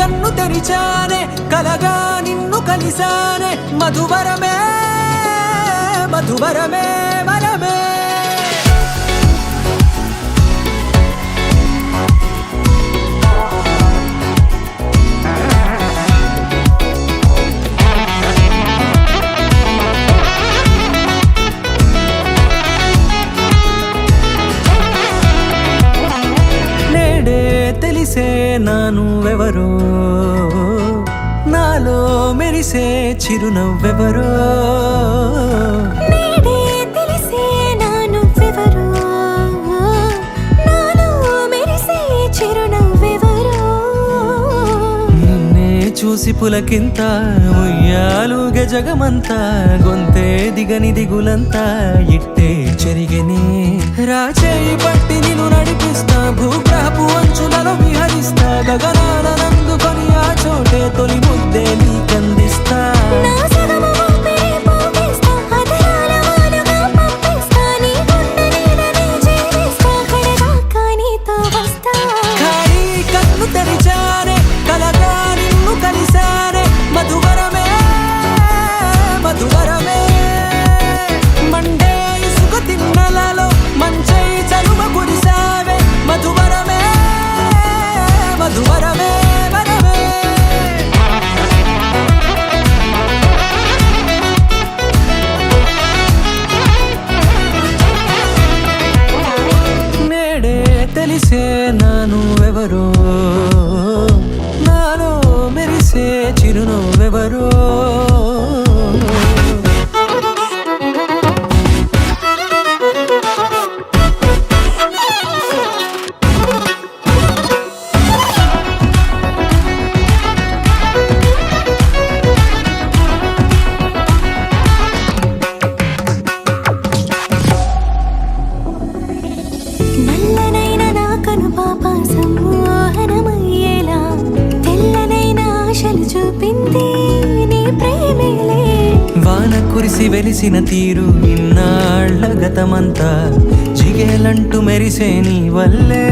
కన్ను తెరిచానే కలగా నిన్ను కలిసానే మధువరమే మధువరమే వరమే తెలిసే నానువెవరో నాలో మెరిసే చిరునవ్వెవరో నేడే తెలిసే నానువెవరో నాలో మెరిసే చిరునవ్వెవరో నిన్నే చూసి పులకింత ఉయ్యాలుగే జగమంతా గొంతే దిగని దిగులంతా ఇట్టే చెరిగెనే రాచేయి పట్టి నిన్ను నడిపిస్తా భూగ్రహపు అంచులలో విహరిస్తా గగనాలనందుకొని ఆ చోటే తొలి ముద్దే నీకందిస్తా నా సగము ఊపిరి పోగేస్తా అదరాల వాలుగా పంపిస్తా నీ గుండె నీడనే జీవిస్తా కడదాకా నీతో వస్తా ఖాళీ కన్ను తెరిచానే కలగా నిన్ను కలిసానే మధువరమే మధువరమే మండే ఇసుక తిన్నలలో మంచై చలువ కురిసావే మధువరమే మధువరమే వరమే నేడే తెలిసే నానువెవరో నాలో మెరిసే చిరునవ్వెవరో నల్లనైన నా కనుపాప సమ్మోహనమయ్యేలా తెల్లనైన ఆశలు చూపింది నీ ప్రేమేలే వాన కురిసి వెలిసిన తీరు ఇన్నాళ్ల గతమంతా జిగేలంటూ మెరిసే నీ వల్లే